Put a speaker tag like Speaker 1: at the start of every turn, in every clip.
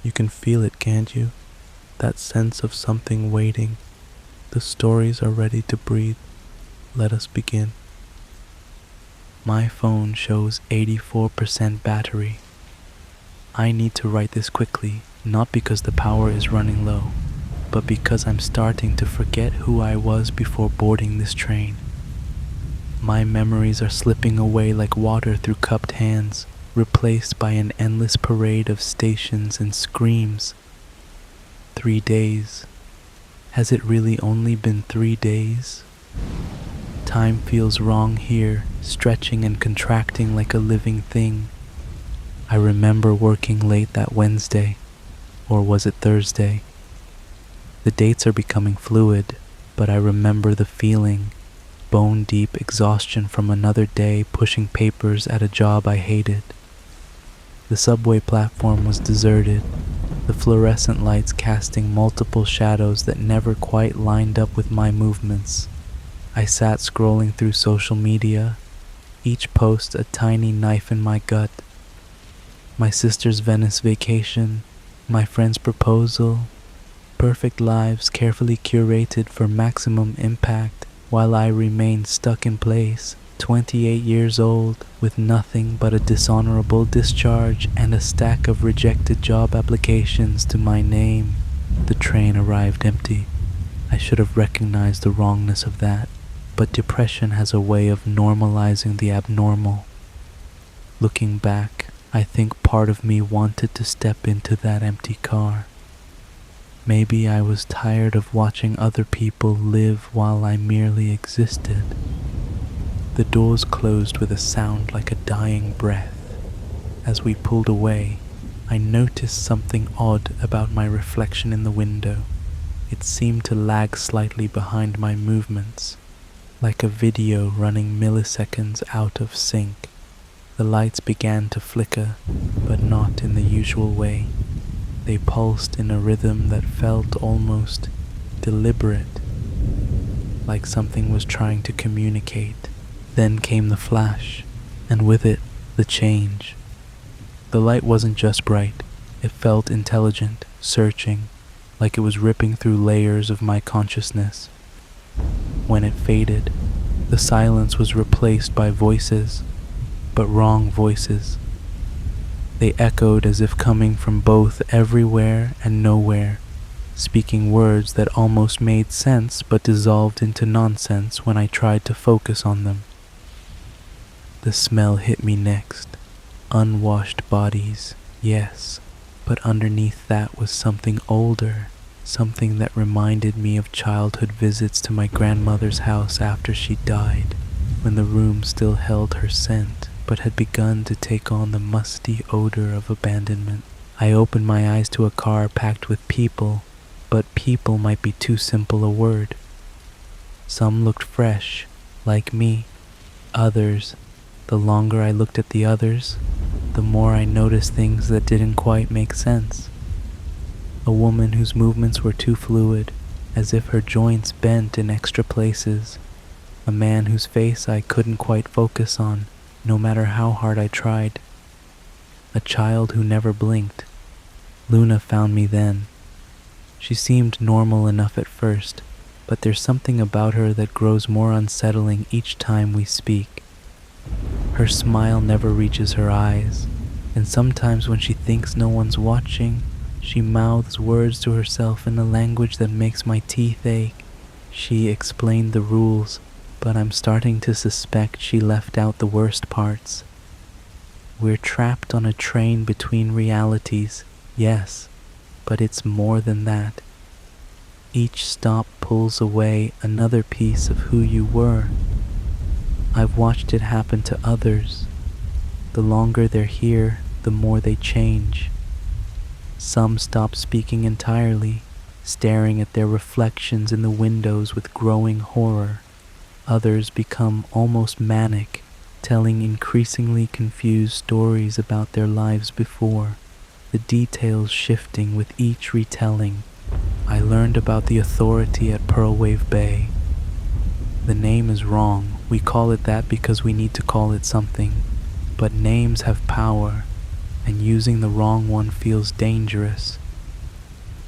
Speaker 1: You can feel it, can't you? That sense of something waiting. The stories are ready to breathe. Let us begin. My phone shows 84% battery. I need to write this quickly, not because the power is running low, but because I'm starting to forget who I was before boarding this train. My memories are slipping away like water through cupped hands, replaced by an endless parade of stations and screams. 3 days. Has it really only been 3 days? Time feels wrong here, stretching and contracting like a living thing. I remember working late that Wednesday, or was it Thursday? The dates are becoming fluid, but I remember the feeling, bone-deep exhaustion from another day pushing papers at a job I hated. The subway platform was deserted, the fluorescent lights casting multiple shadows that never quite lined up with my movements. I sat scrolling through social media, each post a tiny knife in my gut. My sister's Venice vacation, my friend's proposal, perfect lives carefully curated for maximum impact, while I remained stuck in place, 28 years old, with nothing but a dishonorable discharge and a stack of rejected job applications to my name. The train arrived empty. I should have recognized the wrongness of that, but depression has a way of normalizing the abnormal. Looking back, I think part of me wanted to step into that empty car. Maybe I was tired of watching other people live while I merely existed. The doors closed with a sound like a dying breath. As we pulled away, I noticed something odd about my reflection in the window. It seemed to lag slightly behind my movements, like a video running milliseconds out of sync. The lights began to flicker, but not in the usual way. They pulsed in a rhythm that felt almost deliberate, like something was trying to communicate. Then came the flash, and with it, the change. The light wasn't just bright, it felt intelligent, searching, like it was ripping through layers of my consciousness. When it faded, the silence was replaced by voices, but wrong voices. They echoed as if coming from both everywhere and nowhere, speaking words that almost made sense but dissolved into nonsense when I tried to focus on them. The smell hit me next. Unwashed bodies, yes, but underneath that was something older, something that reminded me of childhood visits to my grandmother's house after she died, when the room still held her scent, but had begun to take on the musty odor of abandonment. I opened my eyes to a car packed with people, but people might be too simple a word. Some looked fresh, like me. Others, the longer I looked at the others, the more I noticed things that didn't quite make sense. A woman whose movements were too fluid, as if her joints bent in extra places. A man whose face I couldn't quite focus on, no matter how hard I tried. A child who never blinked. Luna found me then. She seemed normal enough at first, but there's something about her that grows more unsettling each time we speak. Her smile never reaches her eyes, and sometimes when she thinks no one's watching, she mouths words to herself in a language that makes my teeth ache. She explained the rules, but I'm starting to suspect she left out the worst parts. We're trapped on a train between realities, yes, but it's more than that. Each stop pulls away another piece of who you were. I've watched it happen to others. The longer they're here, the more they change. Some stop speaking entirely, staring at their reflections in the windows with growing horror. Others become almost manic, telling increasingly confused stories about their lives before, the details shifting with each retelling. I learned about the authority at Pearlwave Bay. The name is wrong. We call it that because we need to call it something. But names have power, and using the wrong one feels dangerous.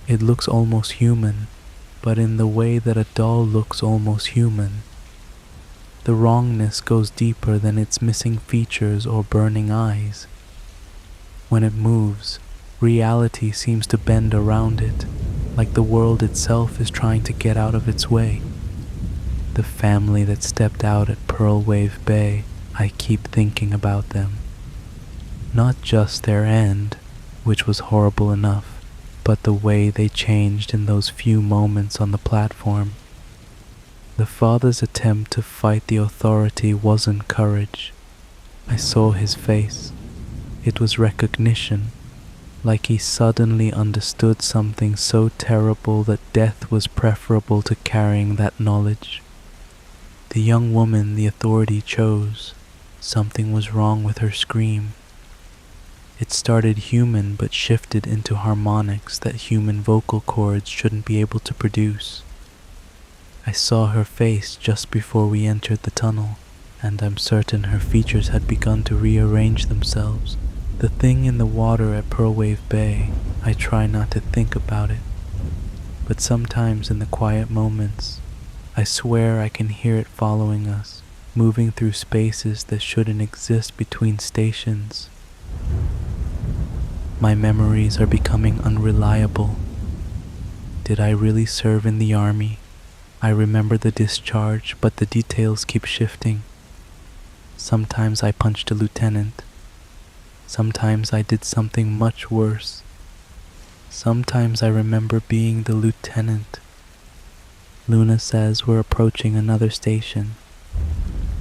Speaker 1: It looks almost human, but in the way that a doll looks almost human. The wrongness goes deeper than its missing features or burning eyes. When it moves, reality seems to bend around it, like the world itself is trying to get out of its way. The family that stepped out at Pearl Wave Bay, I keep thinking about them. Not just their end, which was horrible enough, but the way they changed in those few moments on the platform. The father's attempt to fight the authority wasn't courage. I saw his face. It was recognition, like he suddenly understood something so terrible that death was preferable to carrying that knowledge. The young woman the authority chose, something was wrong with her scream. It started human but shifted into harmonics that human vocal cords shouldn't be able to produce. I saw her face just before we entered the tunnel, and I'm certain her features had begun to rearrange themselves. The thing in the water at Pearl Wave Bay, I try not to think about it, but sometimes in the quiet moments, I swear I can hear it following us, moving through spaces that shouldn't exist between stations. My memories are becoming unreliable. Did I really serve in the army? I remember the discharge, but the details keep shifting. Sometimes I punched a lieutenant. Sometimes I did something much worse. Sometimes I remember being the lieutenant. Luna says we're approaching another station.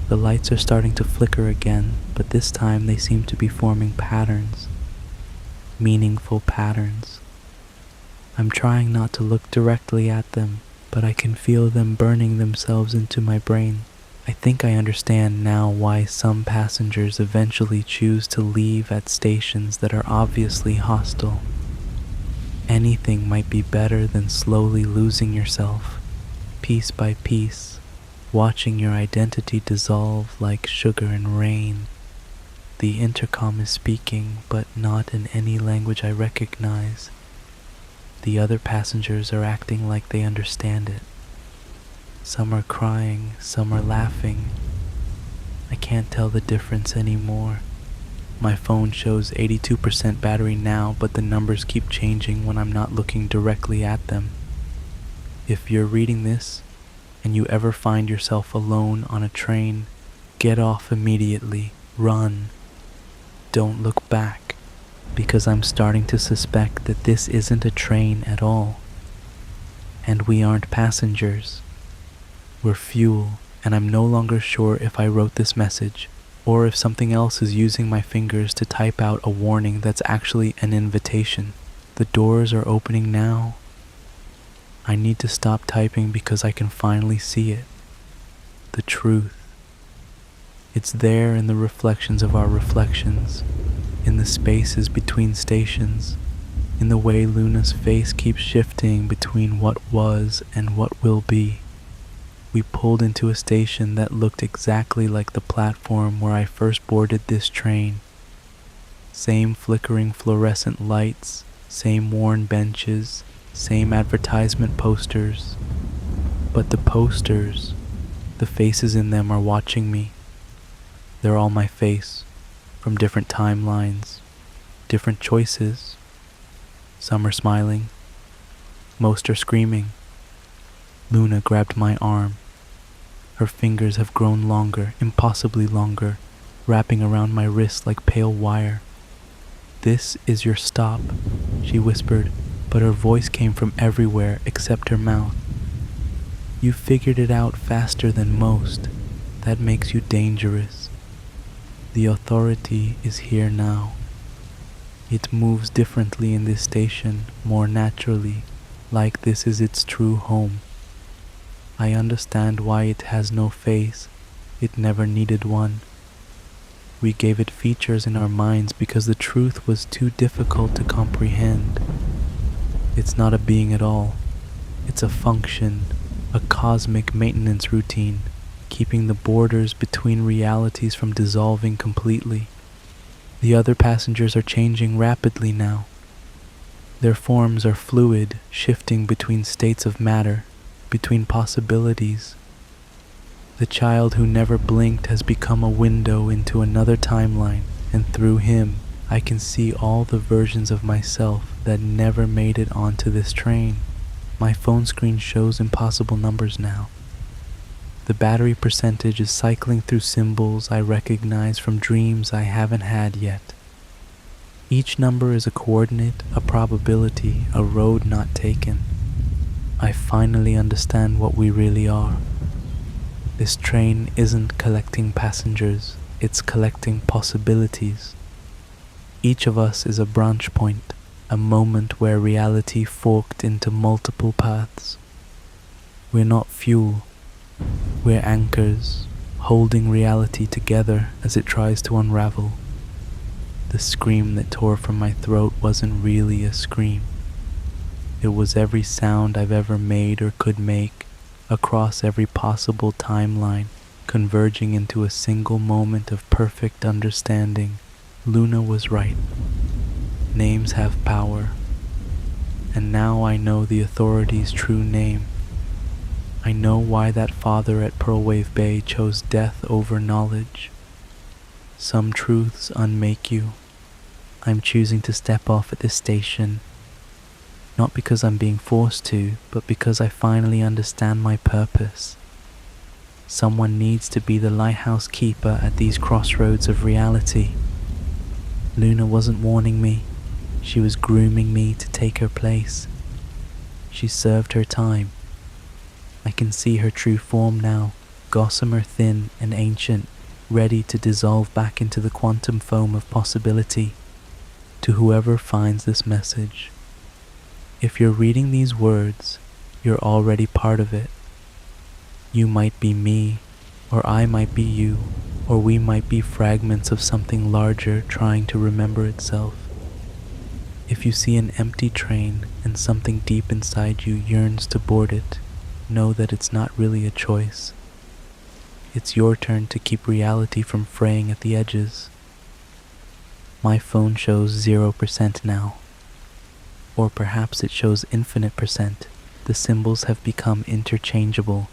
Speaker 1: The lights are starting to flicker again, but this time they seem to be forming patterns. Meaningful patterns. I'm trying not to look directly at them, but I can feel them burning themselves into my brain. I think I understand now why some passengers eventually choose to leave at stations that are obviously hostile. Anything might be better than slowly losing yourself, piece by piece, watching your identity dissolve like sugar in rain. The intercom is speaking, but not in any language I recognize. The other passengers are acting like they understand it. Some are crying, some are laughing. I can't tell the difference anymore. My phone shows 82% battery now, but the numbers keep changing when I'm not looking directly at them. If you're reading this, and you ever find yourself alone on a train, get off immediately. Run. Don't look back, because I'm starting to suspect that this isn't a train at all. And we aren't passengers. We're fuel, and I'm no longer sure if I wrote this message, or if something else is using my fingers to type out a warning that's actually an invitation. The doors are opening now. I need to stop typing because I can finally see it. The truth. It's there in the reflections of our reflections, in the spaces between stations, in the way Luna's face keeps shifting between what was and what will be. We pulled into a station that looked exactly like the platform where I first boarded this train. Same flickering fluorescent lights, same worn benches, same advertisement posters. But the posters, the faces in them are watching me. They're all my face, from different timelines, different choices. Some are smiling, most are screaming. Luna grabbed my arm. Her fingers have grown longer, impossibly longer, wrapping around my wrist like pale wire. "This is your stop," she whispered, but her voice came from everywhere except her mouth. "You figured it out faster than most. That makes you dangerous. The authority is here now. It moves differently in this station, more naturally, like this is its true home. I understand why it has no face. It never needed one. We gave it features in our minds because the truth was too difficult to comprehend. It's not a being at all. It's a function, a cosmic maintenance routine, keeping the borders between realities from dissolving completely. The other passengers are changing rapidly now. Their forms are fluid, shifting between states of matter, between possibilities. The child who never blinked has become a window into another timeline, and through him, I can see all the versions of myself that never made it onto this train. My phone screen shows impossible numbers now. The battery percentage is cycling through symbols I recognize from dreams I haven't had yet. Each number is a coordinate, a probability, a road not taken. I finally understand what we really are. This train isn't collecting passengers, it's collecting possibilities. Each of us is a branch point, a moment where reality forked into multiple paths. We're not fuel, we're anchors, holding reality together as it tries to unravel. The scream that tore from my throat wasn't really a scream. It was every sound I've ever made or could make, across every possible timeline, converging into a single moment of perfect understanding. Luna was right. Names have power. And now I know the authority's true name. I know why that father at Pearlwave Bay chose death over knowledge. Some truths unmake you. I'm choosing to step off at this station, not because I'm being forced to, but because I finally understand my purpose. Someone needs to be the lighthouse keeper at these crossroads of reality. Luna wasn't warning me, she was grooming me to take her place. She served her time. I can see her true form now, gossamer thin and ancient, ready to dissolve back into the quantum foam of possibility. To whoever finds this message, if you're reading these words, you're already part of it. You might be me, or I might be you, or we might be fragments of something larger trying to remember itself. If you see an empty train and something deep inside you yearns to board it, know that it's not really a choice. It's your turn to keep reality from fraying at the edges. My phone shows 0% now. Or perhaps it shows infinite percent. The symbols have become interchangeable.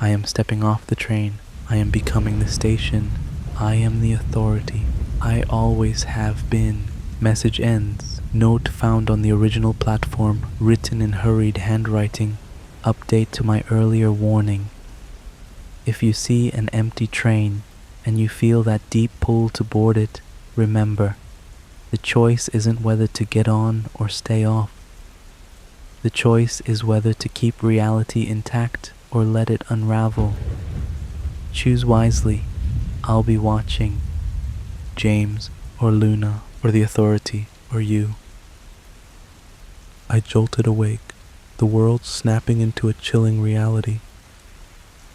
Speaker 1: I am stepping off the train. I am becoming the station. I am the authority. I always have been. Message ends. Note found on the original platform, written in hurried handwriting. Update to my earlier warning. If you see an empty train and you feel that deep pull to board it, remember, the choice isn't whether to get on or stay off. The choice is whether to keep reality intact or let it unravel. Choose wisely. I'll be watching. James, or Luna, or the authority, or you. I jolted awake, the world snapping into a chilling reality.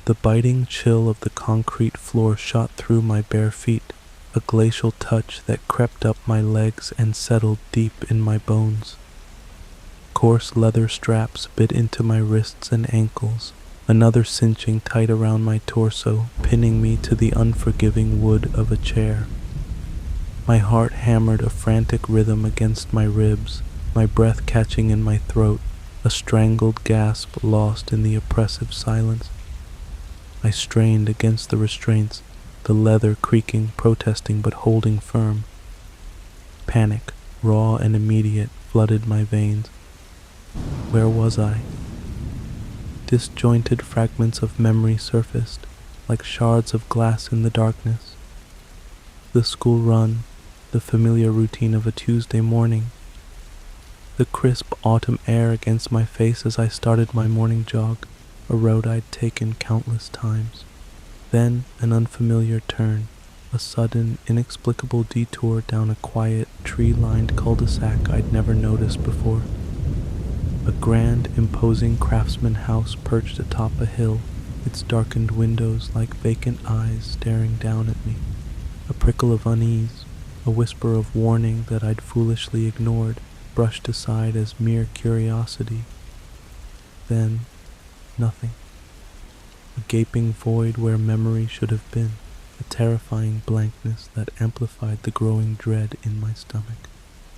Speaker 1: The biting chill of the concrete floor shot through my bare feet, a glacial touch that crept up my legs and settled deep in my bones. Coarse leather straps bit into my wrists and ankles, another cinching tight around my torso, pinning me to the unforgiving wood of a chair. My heart hammered a frantic rhythm against my ribs, my breath catching in my throat, a strangled gasp lost in the oppressive silence. I strained against the restraints, the leather creaking, protesting but holding firm. Panic, raw and immediate, flooded my veins. Where was I? Disjointed fragments of memory surfaced, like shards of glass in the darkness. The school run, the familiar routine of a Tuesday morning. The crisp autumn air against my face as I started my morning jog, a road I'd taken countless times. Then an unfamiliar turn, a sudden, inexplicable detour down a quiet, tree-lined cul-de-sac I'd never noticed before. A grand, imposing craftsman house perched atop a hill, its darkened windows like vacant eyes staring down at me. A prickle of unease, a whisper of warning that I'd foolishly ignored, brushed aside as mere curiosity. Then, nothing. A gaping void where memory should have been. a terrifying blankness that amplified the growing dread in my stomach.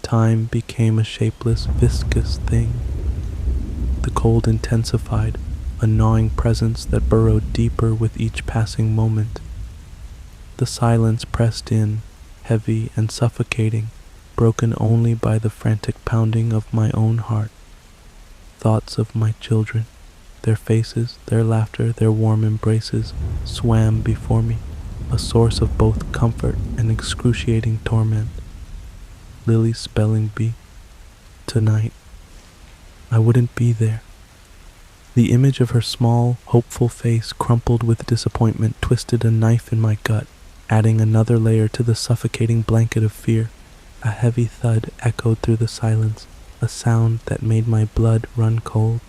Speaker 1: Time became a shapeless, viscous thing. The cold intensified, a gnawing presence that burrowed deeper with each passing moment. The silence pressed in, heavy and suffocating, broken only by the frantic pounding of my own heart. Thoughts of my children, their faces, their laughter, their warm embraces, swam before me, a source of both comfort and excruciating torment. Lily's spelling bee. Tonight, I wouldn't be there. The image of her small, hopeful face crumpled with disappointment twisted a knife in my gut, adding another layer to the suffocating blanket of fear. A heavy thud echoed through the silence, a sound that made my blood run cold.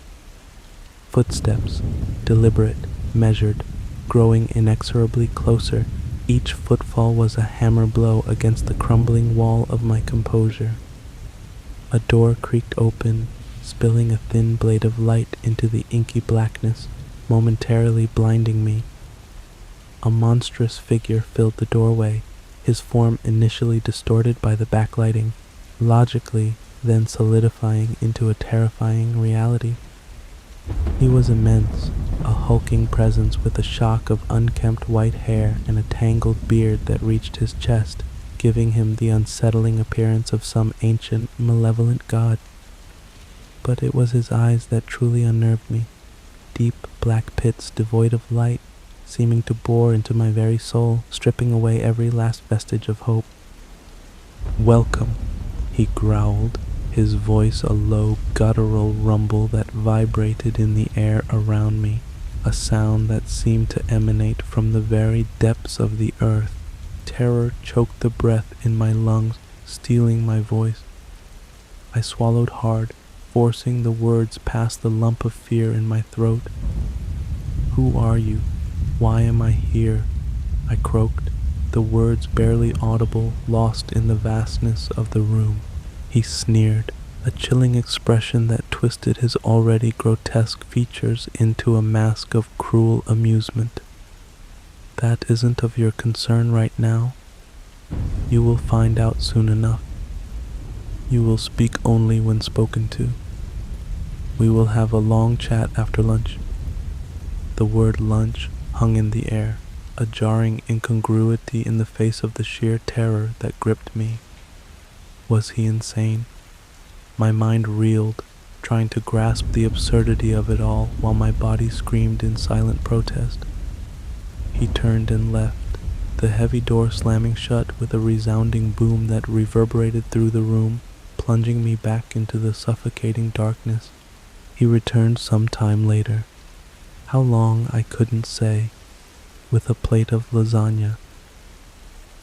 Speaker 1: Footsteps, deliberate, measured, growing inexorably closer. Each footfall was a hammer blow against the crumbling wall of my composure. A door creaked open, spilling a thin blade of light into the inky blackness, momentarily blinding me. A monstrous figure filled the doorway, his form initially distorted by the backlighting, logically then solidifying into a terrifying reality. He was immense, a hulking presence with a shock of unkempt white hair and a tangled beard that reached his chest, giving him the unsettling appearance of some ancient, malevolent god. But it was his eyes that truly unnerved me, deep black pits devoid of light, seeming to bore into my very soul, stripping away every last vestige of hope. "Welcome," he growled, his voice a low, guttural rumble that vibrated in the air around me, a sound that seemed to emanate from the very depths of the earth. Terror choked the breath in my lungs, stealing my voice. I swallowed hard, forcing the words past the lump of fear in my throat. "Who are you? Why am I here?" I croaked, the words barely audible, lost in the vastness of the room. He sneered, a chilling expression that twisted his already grotesque features into a mask of cruel amusement. "That isn't of your concern right now. You will find out soon enough. You will speak only when spoken to. We will have a long chat after lunch." The word lunch hung in the air, a jarring incongruity in the face of the sheer terror that gripped me. Was he insane? My mind reeled, trying to grasp the absurdity of it all while my body screamed in silent protest. He turned and left, the heavy door slamming shut with a resounding boom that reverberated through the room, plunging me back into the suffocating darkness. He returned some time later. How long I couldn't say, with a plate of lasagna.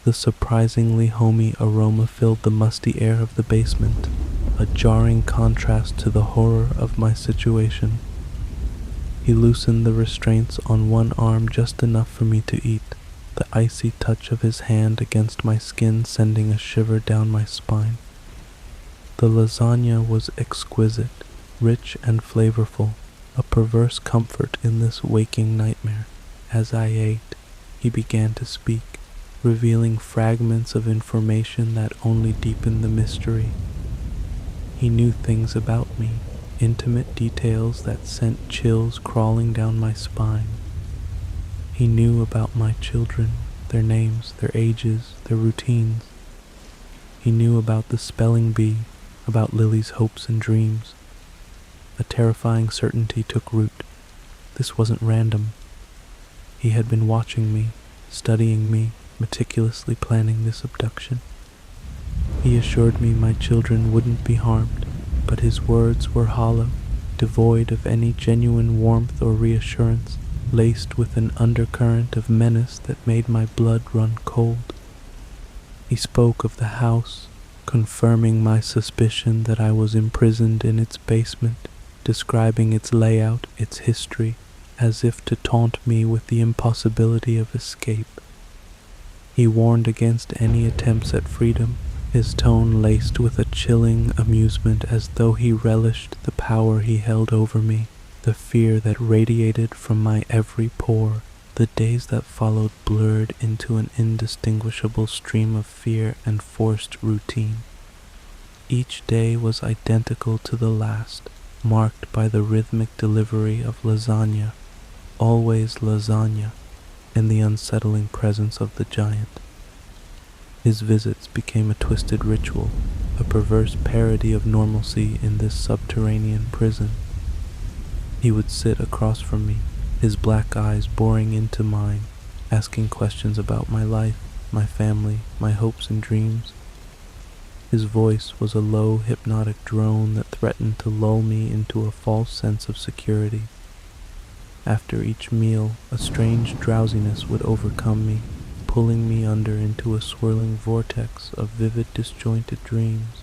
Speaker 1: The surprisingly homey aroma filled the musty air of the basement, a jarring contrast to the horror of my situation. He loosened the restraints on one arm just enough for me to eat, the icy touch of his hand against my skin sending a shiver down my spine. The lasagna was exquisite, rich and flavorful, a perverse comfort in this waking nightmare. As I ate, he began to speak, revealing fragments of information that only deepened the mystery. He knew things about me, intimate details that sent chills crawling down my spine. He knew about my children, their names, their ages, their routines. He knew about the spelling bee, about Lily's hopes and dreams. A terrifying certainty took root. This wasn't random. He had been watching me, studying me, meticulously planning this abduction. He assured me my children wouldn't be harmed, but his words were hollow, devoid of any genuine warmth or reassurance, laced with an undercurrent of menace that made my blood run cold. He spoke of the house, confirming my suspicion that I was imprisoned in its basement, describing its layout, its history, as if to taunt me with the impossibility of escape. He warned against any attempts at freedom, his tone laced with a chilling amusement as though he relished the power he held over me, the fear that radiated from my every pore. The days that followed blurred into an indistinguishable stream of fear and forced routine. Each day was identical to the last, marked by the rhythmic delivery of lasagna, always lasagna, in the unsettling presence of the giant. His visits became a twisted ritual, a perverse parody of normalcy in this subterranean prison. He would sit across from me, his black eyes boring into mine, asking questions about my life, my family, my hopes and dreams. His voice was a low, hypnotic drone that threatened to lull me into a false sense of security. After each meal, a strange drowsiness would overcome me, pulling me under into a swirling vortex of vivid, disjointed dreams.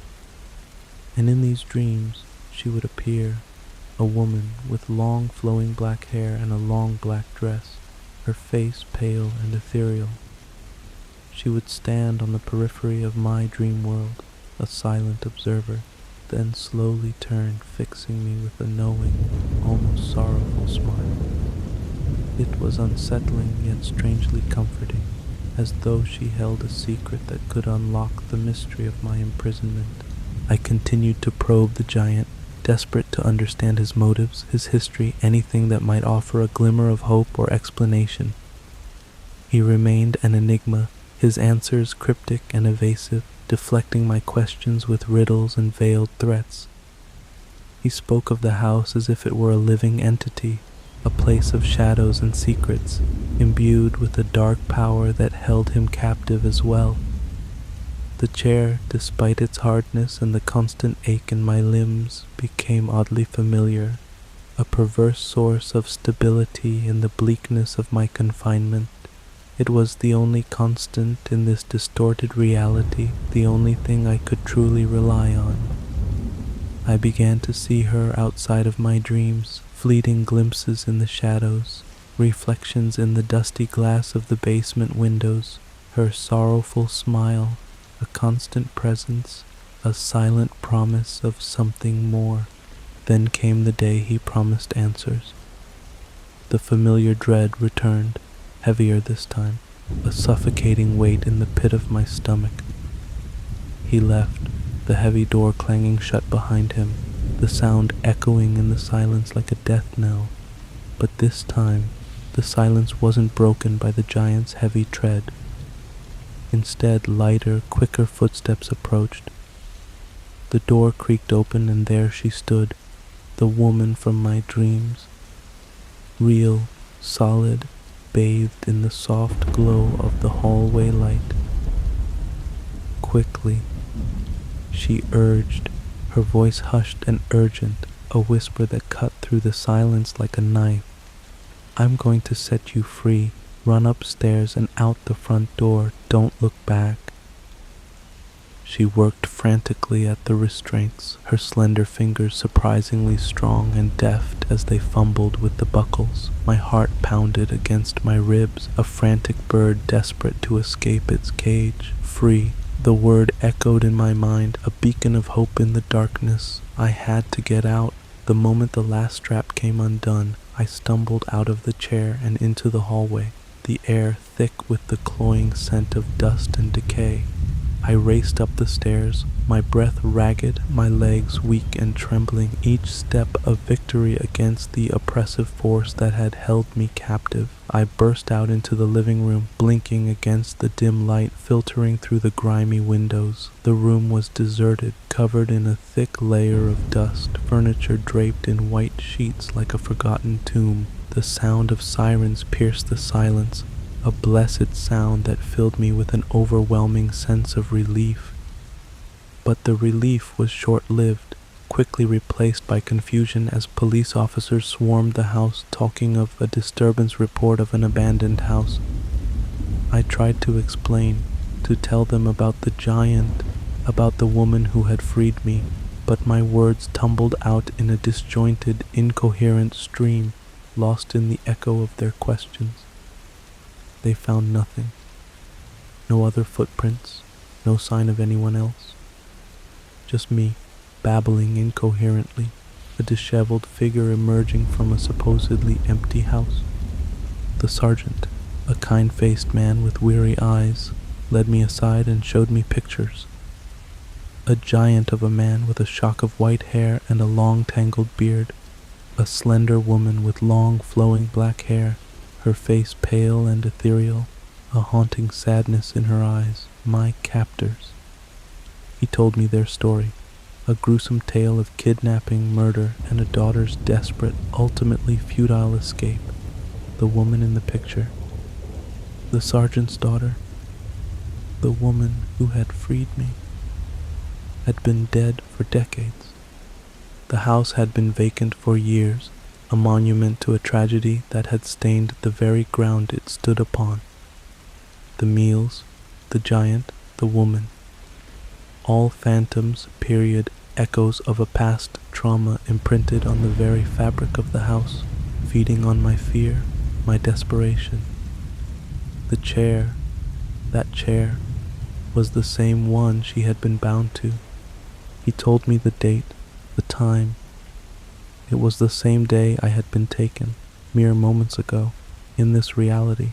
Speaker 1: And in these dreams, she would appear, a woman with long, flowing black hair and a long black dress, her face pale and ethereal. She would stand on the periphery of my dream world, a silent observer, then slowly turn, fixing me with a knowing, almost sorrowful smile. It was unsettling yet strangely comforting, as though she held a secret that could unlock the mystery of my imprisonment. I continued to probe the giant, desperate to understand his motives, his history, anything that might offer a glimmer of hope or explanation. He remained an enigma, his answers cryptic and evasive, deflecting my questions with riddles and veiled threats. He spoke of the house as if it were a living entity, a place of shadows and secrets, imbued with a dark power that held him captive as well. The chair, despite its hardness and the constant ache in my limbs, became oddly familiar, a perverse source of stability in the bleakness of my confinement. It was the only constant in this distorted reality, the only thing I could truly rely on. I began to see her outside of my dreams, fleeting glimpses in the shadows, reflections in the dusty glass of the basement windows, her sorrowful smile, a constant presence, a silent promise of something more. Then came the day he promised answers. The familiar dread returned, heavier this time, a suffocating weight in the pit of my stomach. He left, the heavy door clanging shut behind him, the sound echoing in the silence like a death knell. But this time, the silence wasn't broken by the giant's heavy tread. Instead, lighter, quicker footsteps approached. The door creaked open and there she stood, the woman from my dreams. Real, solid, bathed in the soft glow of the hallway light. Quickly, she urged, her voice hushed and urgent, a whisper that cut through the silence like a knife. I'm going to set you free. Run upstairs and out the front door. Don't look back. She worked frantically at the restraints, her slender fingers surprisingly strong and deft as they fumbled with the buckles. My heart pounded against my ribs, a frantic bird desperate to escape its cage. Free. The word echoed in my mind, a beacon of hope in the darkness. I had to get out. The moment the last strap came undone, I stumbled out of the chair and into the hallway, the air thick with the cloying scent of dust and decay. I raced up the stairs, my breath ragged, my legs weak and trembling, each step a victory against the oppressive force that had held me captive. I burst out into the living room, blinking against the dim light filtering through the grimy windows. The room was deserted, covered in a thick layer of dust, furniture draped in white sheets like a forgotten tomb. The sound of sirens pierced the silence, a blessed sound that filled me with an overwhelming sense of relief. But the relief was short-lived, quickly replaced by confusion as police officers swarmed the house talking of a disturbance report of an abandoned house. I tried to explain, to tell them about the giant, about the woman who had freed me, but my words tumbled out in a disjointed, incoherent stream, lost in the echo of their questions. They found nothing. No other footprints, no sign of anyone else. Just me, babbling incoherently, a disheveled figure emerging from a supposedly empty house. The sergeant, a kind-faced man with weary eyes, led me aside and showed me pictures. A giant of a man with a shock of white hair and a long tangled beard, a slender woman with long flowing black hair, her face pale and ethereal, a haunting sadness in her eyes, my captors. He told me their story, a gruesome tale of kidnapping, murder, and a daughter's desperate, ultimately futile escape. The woman in the picture, the sergeant's daughter, the woman who had freed me, had been dead for decades. The house had been vacant for years, a monument to a tragedy that had stained the very ground it stood upon. The meals, the giant, the woman, all phantoms, period, echoes of a past trauma imprinted on the very fabric of the house, feeding on my fear, my desperation. The chair, that chair, was the same one she had been bound to. He told me the date, the time. It was the same day I had been taken, mere moments ago, in this reality.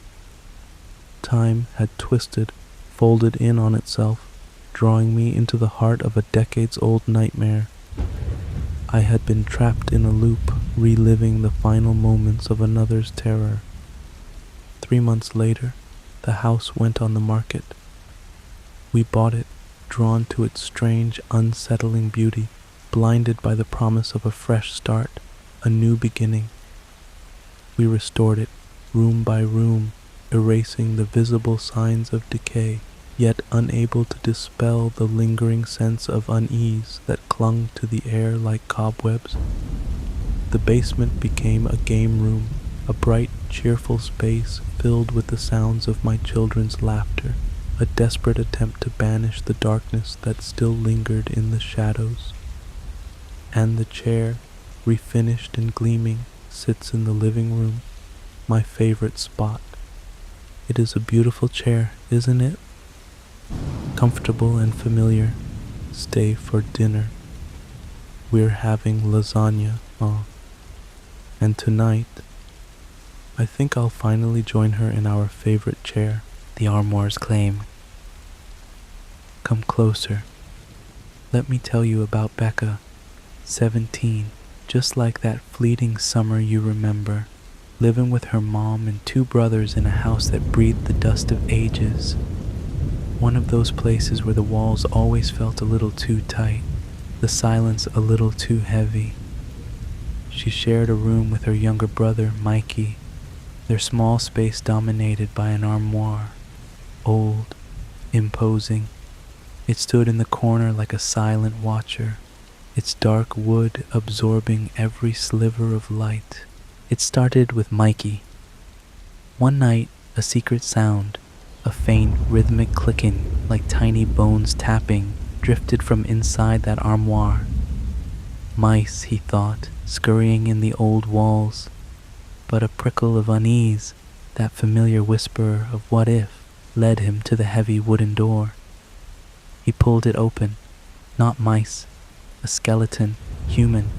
Speaker 1: Time had twisted, folded in on itself, drawing me into the heart of a decades-old nightmare. I had been trapped in a loop, reliving the final moments of another's terror. 3 months later, the house went on the market. We bought it, drawn to its strange, unsettling beauty, blinded by the promise of a fresh start, a new beginning. We restored it, room by room, erasing the visible signs of decay, yet unable to dispel the lingering sense of unease that clung to the air like cobwebs. The basement became a game room, a bright, cheerful space filled with the sounds of my children's laughter, a desperate attempt to banish the darkness that still lingered in the shadows. And the chair, refinished and gleaming, sits in the living room, my favorite spot. It is a beautiful chair, isn't it? Comfortable and familiar. Stay for dinner. We're having lasagna, and tonight, I think I'll finally join her in our favorite chair, the armoires claim. Come closer. Let me tell you about Becca, 17, just like that fleeting summer you remember, living with her mom and 2 brothers in a house that breathed the dust of ages. One of those places where the walls always felt a little too tight, the silence a little too heavy. She shared a room with her younger brother, Mikey, their small space dominated by an armoire, old, imposing. It stood in the corner like a silent watcher, its dark wood absorbing every sliver of light. It started with Mikey. One night, a secret sound, a faint rhythmic clicking like tiny bones tapping, drifted from inside that armoire. Mice, he thought, scurrying in the old walls, but a prickle of unease, that familiar whisper of what if, led him to the heavy wooden door. He pulled it open. Not mice, a skeleton, human,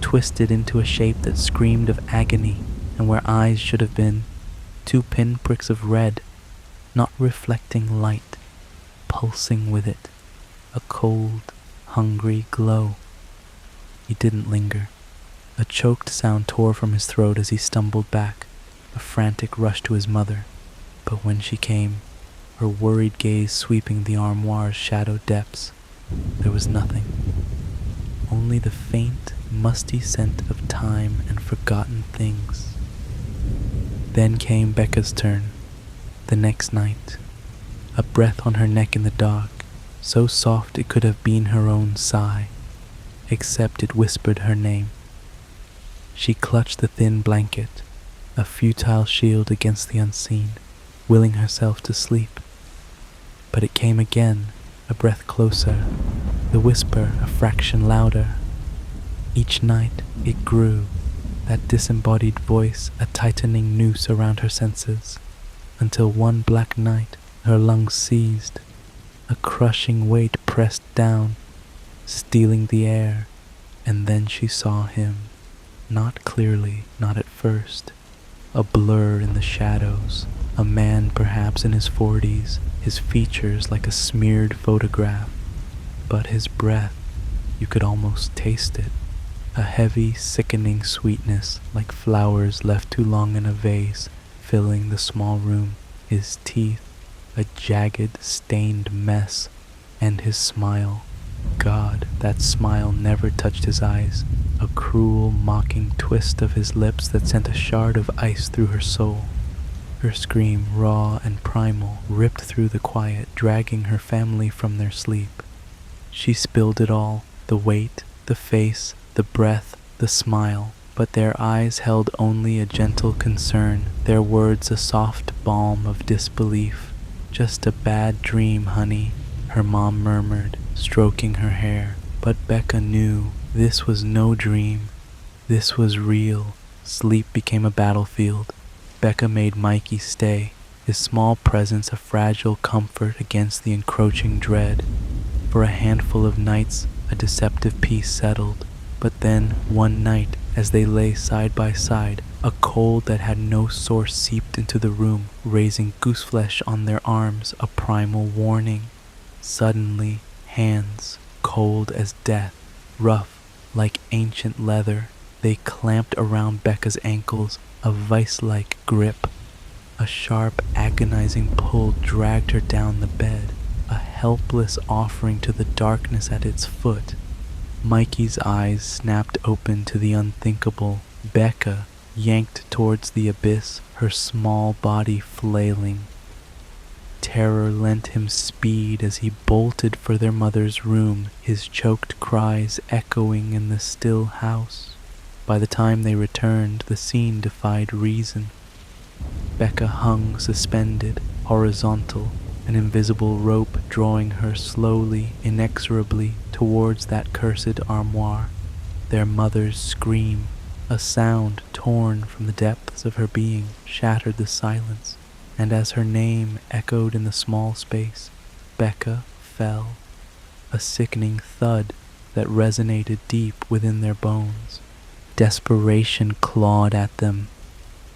Speaker 1: twisted into a shape that screamed of agony, and where eyes should have been, 2 pinpricks of red, not reflecting light, pulsing with it, a cold, hungry glow. He didn't linger. A choked sound tore from his throat as he stumbled back, a frantic rush to his mother. But when she came, her worried gaze sweeping the armoire's shadowed depths, there was nothing. Only the faint, musty scent of time and forgotten things. Then came Becca's turn, the next night, a breath on her neck in the dark, so soft it could have been her own sigh, except it whispered her name. She clutched the thin blanket, a futile shield against the unseen, willing herself to sleep. But it came again, a breath closer, the whisper a fraction louder. Each night it grew, that disembodied voice a tightening noose around her senses, until one black night her lungs seized, a crushing weight pressed down, stealing the air, and then she saw him. Not clearly, not at first, a blur in the shadows, a man perhaps in his 40s, his features like a smeared photograph, but his breath, you could almost taste it, a heavy, sickening sweetness like flowers left too long in a vase, filling the small room, his teeth, a jagged, stained mess, and his smile. God, that smile never touched his eyes, a cruel, mocking twist of his lips that sent a shard of ice through her soul. Her scream, raw and primal, ripped through the quiet, dragging her family from their sleep. She spilled it all, the weight, the face, the breath, the smile, but their eyes held only a gentle concern, their words a soft balm of disbelief. Just a bad dream, honey, her mom murmured, stroking her hair. But Becca knew this was no dream. This was real. Sleep became a battlefield. Becca made Mikey stay, his small presence a fragile comfort against the encroaching dread. For a handful of nights, a deceptive peace settled. But then, one night, as they lay side by side, a cold that had no source seeped into the room, raising gooseflesh on their arms, a primal warning. Suddenly, hands, cold as death, rough like ancient leather, they clamped around Becca's ankles, a vice-like grip. A sharp, agonizing pull dragged her down the bed, a helpless offering to the darkness at its foot. Mikey's eyes snapped open to the unthinkable. Becca yanked towards the abyss, her small body flailing. Terror lent him speed as he bolted for their mother's room, his choked cries echoing in the still house. By the time they returned, the scene defied reason. Becca hung suspended, horizontal, an invisible rope drawing her slowly, inexorably towards that cursed armoire. Their mother's scream, a sound torn from the depths of her being, shattered the silence, and as her name echoed in the small space, Becca fell, a sickening thud that resonated deep within their bones. Desperation clawed at them.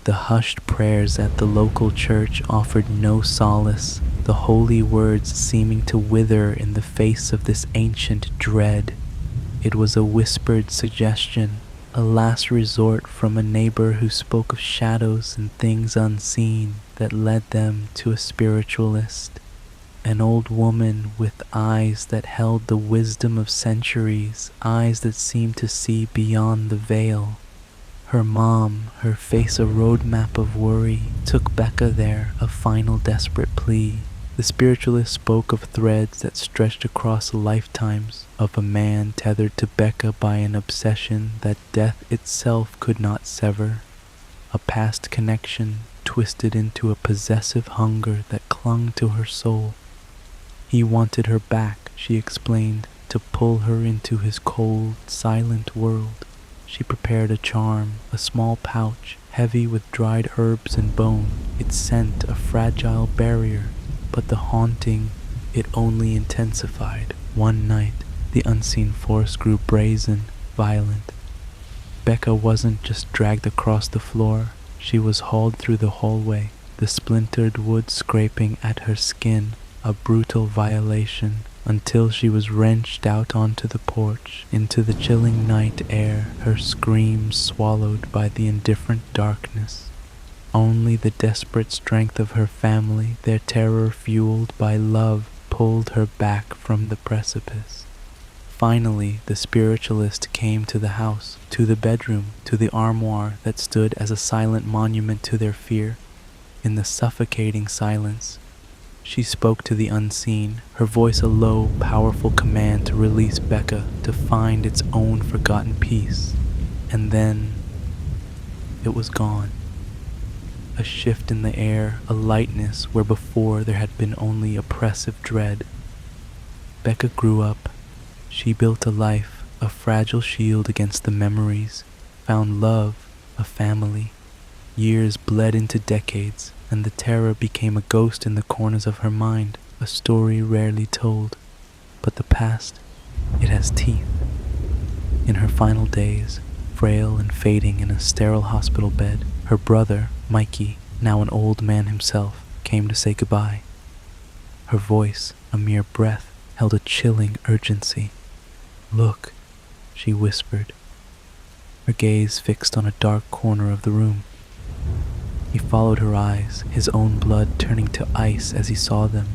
Speaker 1: The hushed prayers at the local church offered no solace, the holy words seeming to wither in the face of this ancient dread. It was a whispered suggestion, a last resort from a neighbor who spoke of shadows and things unseen that led them to a spiritualist. An old woman with eyes that held the wisdom of centuries, eyes that seemed to see beyond the veil. Her mom, her face a roadmap of worry, took Becca there, a final desperate plea. The spiritualist spoke of threads that stretched across lifetimes, of a man tethered to Becca by an obsession that death itself could not sever, a past connection twisted into a possessive hunger that clung to her soul. He wanted her back, she explained, to pull her into his cold, silent world. She prepared a charm, a small pouch, heavy with dried herbs and bone, its scent a fragile barrier, but the haunting, it only intensified. One night, the unseen force grew brazen, violent. Becca wasn't just dragged across the floor, she was hauled through the hallway, the splintered wood scraping at her skin, a brutal violation, until she was wrenched out onto the porch, into the chilling night air, her screams swallowed by the indifferent darkness. Only the desperate strength of her family, their terror fueled by love, pulled her back from the precipice. Finally, the spiritualist came to the house, to the bedroom, to the armoire that stood as a silent monument to their fear. In the suffocating silence, she spoke to the unseen, her voice a low, powerful command to release Becca, to find its own forgotten peace. And then, it was gone. A shift in the air, a lightness where before there had been only oppressive dread. Becca grew up. She built a life, a fragile shield against the memories, found love, a family. Years bled into decades, and the terror became a ghost in the corners of her mind, a story rarely told. But the past, it has teeth. In her final days, frail and fading in a sterile hospital bed, her brother, Mikey, now an old man himself, came to say goodbye. Her voice, a mere breath, held a chilling urgency. "Look," she whispered, her gaze fixed on a dark corner of the room. He followed her eyes, his own blood turning to ice as he saw them,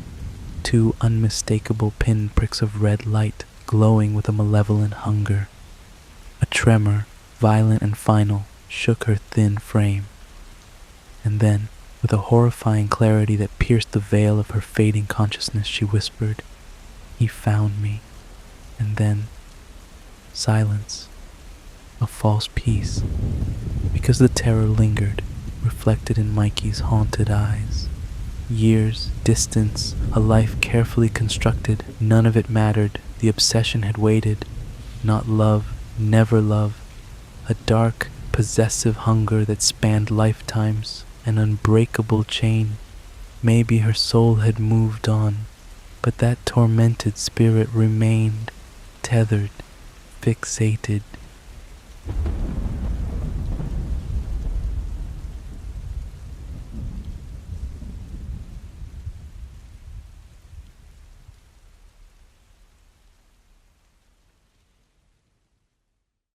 Speaker 1: two unmistakable pinpricks of red light glowing with a malevolent hunger. A tremor, violent and final, shook her thin frame. And then, with a horrifying clarity that pierced the veil of her fading consciousness, she whispered, "He found me." And then, silence, a false peace, because the terror lingered, reflected in Mikey's haunted eyes. Years, distance, a life carefully constructed, none of it mattered. The obsession had waited. Not love, never love. A dark, possessive hunger that spanned lifetimes, an unbreakable chain. Maybe her soul had moved on, but that tormented spirit remained, tethered, fixated.